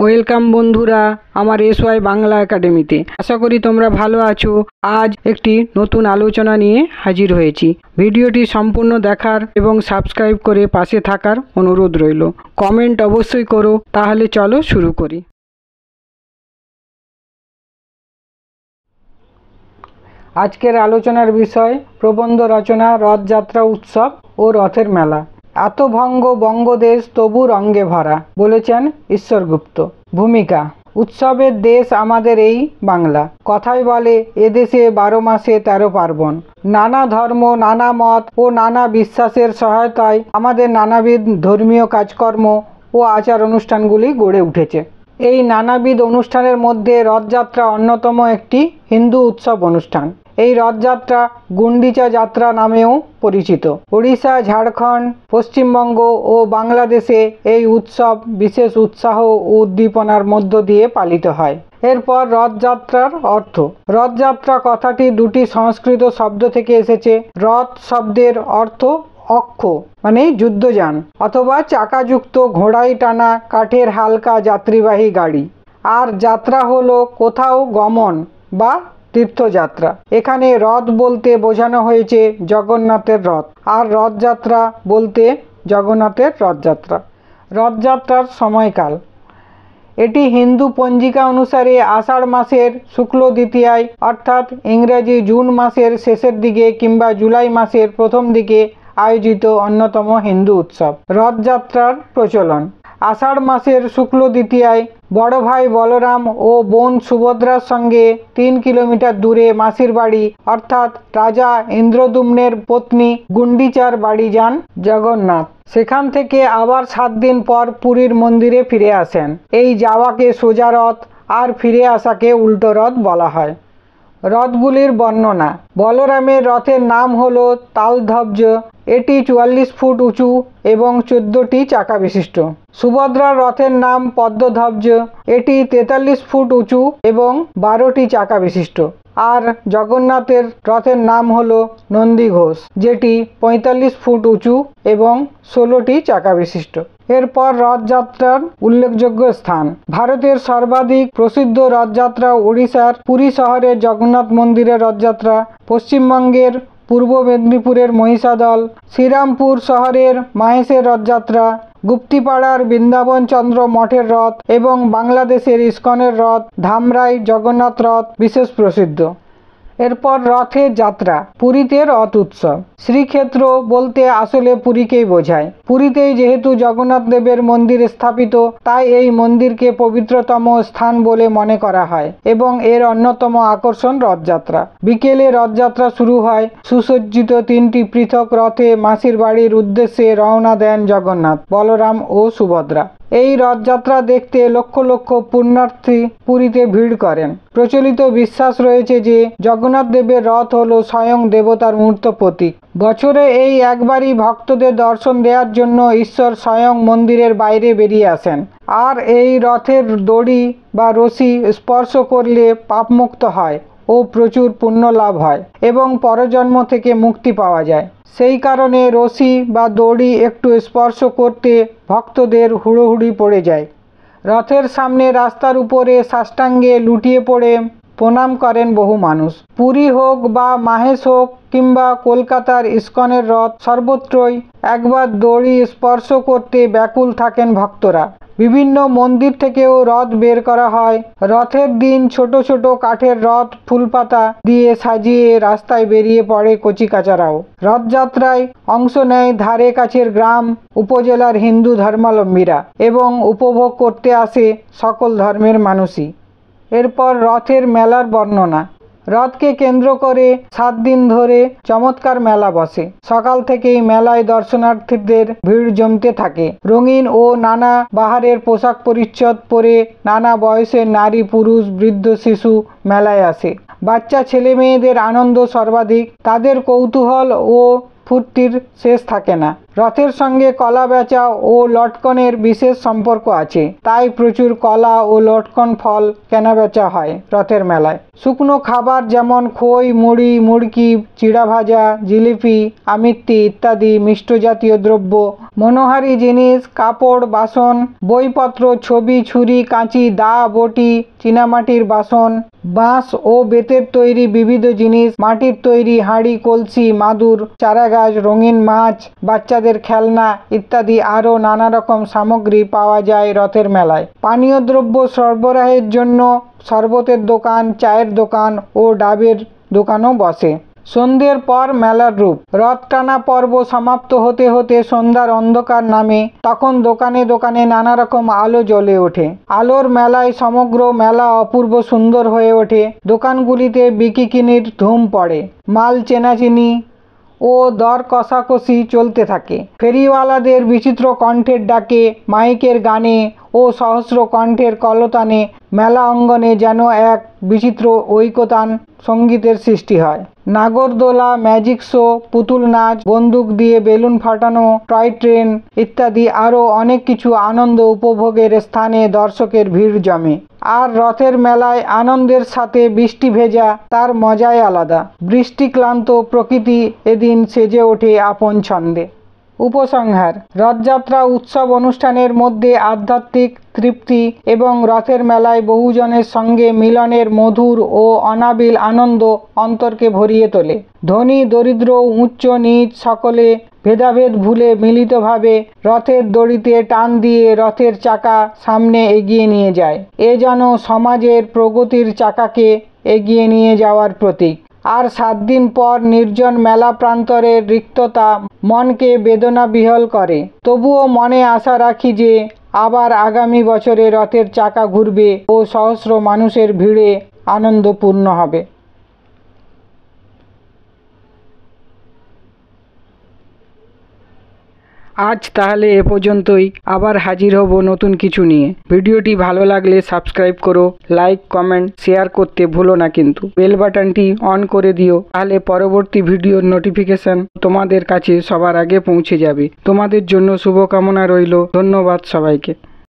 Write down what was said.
Welcome বন্ধুরা আমার SY Bangla একাডেমিতে। আশা করি তোমরা ভালো আছো। আজ একটি নতুন আলোচনা নিয়ে হাজির হয়েছি। ভিডিওটি সম্পূর্ণ দেখার এবং সাবস্ক্রাইব করে পাশে থাকার অনুরোধ রইল। কমেন্ট অবশ্যই করো। তাহলে চলো শুরু করি। আজকের আলোচনার বিষয় প্রবন্ধ রচনা, রথযাত্রা উৎসব ও রথের মেলা। এত ভঙ্গ বঙ্গদেশ তবু রঙ্গে ভরা, বলেছেন ঈশ্বর গুপ্ত। ভূমিকা: উৎসবের দেশ আমাদের এই বাংলা। কথাই বলে এদেশে 12 মাসে 13 পার্বণ। নানা ধর্ম, নানা মত ও নানা বিশ্বাসের সহায়তায় আমাদের নানাবিধ ধর্মীয় কাজকর্ম ও আচার অনুষ্ঠানগুলি গড়ে উঠেছে। এই নানাবিধ অনুষ্ঠানের মধ্যে রথযাত্রা অন্যতম একটি হিন্দু উৎসব অনুষ্ঠান। এই রথযাত্রা গুন্ডিচা যাত্রা নামেও পরিচিত। ওড়িশা, ঝাড়খণ্ড, পশ্চিমবঙ্গ ও বাংলাদেশে এই উৎসব বিশেষ উৎসাহ ও উদ্দীপনার মধ্য দিয়ে পালিত হয়। এরপর রথযাত্রার অর্থ। রথযাত্রা কথাটি দুটি সংস্কৃত শব্দ থেকে এসেছে। রথ শব্দের অর্থ অক্ষ মানে যুদ্ধযান অথবা চাকাযুক্ত ঘোড়ায় টানা কাঠের হালকা যাত্রীবাহী গাড়ি। আর যাত্রা হলো কোথাও গমন বা তীর্থযাত্রা। এখানে রথ বলতে বোঝানো হয়েছে জগন্নাথের রথ, আর রথযাত্রা বলতে জগন্নাথের রথযাত্রা। রথযাত্রার সময়কাল: এটি হিন্দু পঞ্জিকা অনুসারে আষাঢ় মাসের শুক্ল দ্বিতীয়ায় অর্থাৎ ইংরেজি জুন মাসের শেষের দিকে কিংবা জুলাই মাসের প্রথম দিকে আয়োজিত অন্যতম হিন্দু উৎসব। রথযাত্রার প্রচলন: আষাঢ় মাসের শুক্ল দ্বিতীয়ায় বড় ভাই বলরাম ও বোন সুভদ্রার সঙ্গে 3 কিলোমিটার দূরে মাসির বাড়ি অর্থাৎ রাজা ইন্দ্রদ্যুম্নের পত্নী গুন্ডিচার বাড়ি যান জগন্নাথ। সেখান থেকে আবার 7 দিন পর পুরীর মন্দিরে ফিরে আসেন। এই যাওয়াকে সোজা রথ আর ফিরে আসাকে উল্টো রথ বলা হয়। রথগুলির বর্ণনা: বলরামের রথের নাম হলো তালধ্বজ। এটি 44 ফুট উঁচু এবং 14টি চাকা বিশিষ্ট। সুভদ্রার রথের নাম পদ্মধ্বজ। এটি 43 ফুট উঁচু এবং 12টি চাকা বিশিষ্ট। আর জগন্নাথের রথের নাম হলো নন্দীঘোষ, যেটি 45 ফুট উঁচু এবং 16টি চাকা বিশিষ্ট। এরপর রথযাত্রার উল্লেখযোগ্য স্থান: ভারতের সর্বাধিক প্রসিদ্ধ রথযাত্রা ওড়িশার পুরী শহরের জগন্নাথ মন্দিরের রথযাত্রা, পশ্চিমবঙ্গের পূর্ব মেদিনীপুরের মহিষাদল, শ্রীরামপুর শহরের মাহেশের রথযাত্রা, গুপ্তিপাড়ার বৃন্দাবন চন্দ্র মঠের রথ এবং বাংলাদেশের ইস্কনের রথ ধামরাই জগন্নাথ রথ বিশেষ প্রসিদ্ধ। এরপর রথের যাত্রা। পুরীতে রথ উৎসব। শ্রীক্ষেত্র বলতে আসলে পুরীকেই বোঝায়। পুরীতেই যেহেতু জগন্নাথ দেবের মন্দির স্থাপিত, তাই এই মন্দিরকে পবিত্রতম স্থান বলে মনে করা হয় এবং এর অন্যতম আকর্ষণ রথযাত্রা। বিকেলে রথযাত্রা শুরু হয়। সুসজ্জিত 3টি পৃথক রথে মাসির বাড়ির উদ্দেশ্যে রওনা দেন জগন্নাথ, বলরাম ও সুভদ্রা। এই রথযাত্রা দেখতে লক্ষ লক্ষ পুণ্যার্থী পুরীতে ভিড় করেন। প্রচলিত বিশ্বাস রয়েছে যে জগন্নাথ দেবের রথ হলো স্বয়ং দেবতার মূর্ত প্রতীক। বছরে এই একবারই ভক্তদের দর্শন দেওয়ার জন্য ঈশ্বর স্বয়ং মন্দিরের বাইরে বেরিয়ে আসেন। আর এই রথের দড়ি বা রশি স্পর্শ করলে পাপমুক্ত হয় ও প্রচুর পুণ্য লাভ হয় এবং পরজন্ম থেকে মুক্তি পাওয়া যায়। সেই কারণে রশি বা দড়ি একটু স্পর্শ করতে ভক্তদের হুড়োহুড়ি পড়ে যায়। রথের সামনে রাস্তার উপরে সাষ্টাঙ্গে লুটিয়ে পড়ে প্রণাম করেন বহু মানুষ। পুরী হোক বা মাহেশ হোক কিংবা কলকাতার ইস্কনের রথ, সর্বত্রই একবার দড়ি স্পর্শ করতে ব্যাকুল থাকেন ভক্তরা। বিভিন্ন মন্দির থেকেও রথ বের করা হয়। রথের দিন ছোট ছোট কাঠের রথ ফুলপাতা দিয়ে সাজিয়ে রাস্তায় বেরিয়ে পড়ে কচিকাচারাও। রথযাত্রায় অংশ নেয় ধারে কাছের গ্রাম উপজেলার হিন্দু ধর্মাবলম্বীরা এবং উপভোগ করতে আসে সকল ধর্মের মানুষই। এরপর রথের মেলার বর্ণনা। রথকে কেন্দ্র করে 7 দিন ধরে চমৎকার মেলা বসে। সকাল থেকেই মেলায় দর্শনার্থীদের ভিড় জমতে থাকে। রঙিন ও নানা বাহারের পোশাক পরিচ্ছদ পরে নানা বয়সের নারী, পুরুষ, বৃদ্ধ, শিশু মেলায় আসে। বাচ্চা ছেলে মেয়েদের আনন্দ সর্বাধিক। তাদের কৌতূহল ও ফুর্তির শেষ থাকে না। রথের সঙ্গে কলা বেচা ও লটকনের বিশেষ সম্পর্ক আছে, তাই প্রচুর কলা ও লটকন ফল কেনা বেচা হয় রথের মেলায়। শুকনো খাবার যেমন খই, মুড়ি, মুড়কি, চিড়া ভাজা, জিলিপি, আমিত্তি ইত্যাদি মিষ্ট জাতীয় দ্রব্য মনোহারী জিনিস, কাপড়, বাসন, বইপত্র, ছবি, ছুরি, কাঁচি, দা, বটি, চীনামাটির বাসন, বাঁশ ও বেতের তৈরি বিবিধ জিনিস, মাটির তৈরি হাঁড়ি, কলসি, মাদুর, চারাগাছ, রঙিন মাছ, বাচ্চাদের খেলনা ইত্যাদি আরও নানা রকম সামগ্রী পাওয়া যায় রথের মেলায়। পানীয় দ্রব্য সরবরাহের জন্য শরবতের দোকান, চায়ের দোকান ও ডাবের দোকানও বসে। সন্ধ্যের পর মেলার রূপ। রথ টানা পর্ব সমাপ্ত হতে হতে সন্ধ্যার অন্ধকার নামে। তখন দোকানে দোকানে নানা রকম আলো জ্বলে ওঠে। আলোর মেলায় সমগ্র মেলা অপূর্ব সুন্দর হয়ে ওঠে। দোকানগুলিতে বিকিকিনির ধুম পড়ে। মাল চেনাচিনি ও দর কষাকষি চলতে থাকে। ফেরিওয়ালাদের বিচিত্র কণ্ঠের ডাকে, মাইকের গানে ও সহস্র কণ্ঠের কলতানে মেলা অঙ্গনে যেন এক বিচিত্র ঐকতান সঙ্গীতের সৃষ্টি হয়। নাগরদোলা, ম্যাজিক শো, পুতুল নাচ, বন্দুক দিয়ে বেলুন ফাটানো, টয় ট্রেন ইত্যাদি আরও অনেক কিছু আনন্দ উপভোগের স্থানে দর্শকের ভিড় জমে। আর রথের মেলায় আনন্দের সাথে বৃষ্টি ভেজা, তার মজাই আলাদা। বৃষ্টিক্লান্ত প্রকৃতি এদিন সেজে ওঠে আপন ছন্দে। উপসংহার: রথযাত্রা উৎসব অনুষ্ঠানের মধ্যে আধ্যাত্মিক তৃপ্তি এবং রথের মেলায় বহুজনের সঙ্গে মিলনের মধুর ও অনাবিল আনন্দ অন্তরকে ভরিয়ে তোলে। ধনী দরিদ্র, উচ্চ নীচ সকলে ভেদাভেদ ভুলে মিলিতভাবে রথের দড়িতে টান দিয়ে রথের চাকা সামনে এগিয়ে নিয়ে যায়। এ যেন সমাজের প্রগতির চাকাকে এগিয়ে নিয়ে যাওয়ার প্রতীক। আর 7 দিন পর নির্জন মেলা প্রান্তরের রিক্ততা মনকে বেদনাবিহ্বল করে। তবুও মনে আশা রাখি যে আবার আগামী বছরে রথের চাকা ঘুরবে ও সহস্র মানুষের ভিড়ে আনন্দপূর্ণ হবে। আজ তাহলে এ পর্যন্তই। আবার হাজির হব নতুন কিছু নিয়ে। ভিডিওটি ভালো লাগলে সাবস্ক্রাইব করো, লাইক, কমেন্ট, শেয়ার করতে ভুলো না কিন্তু। বেল বাটনটি অন করে দিও, তাহলে পরবর্তী ভিডিওর নোটিফিকেশন তোমাদের কাছে সবার আগে পৌঁছে যাবে। তোমাদের জন্য শুভকামনা রইল। ধন্যবাদ সবাইকে।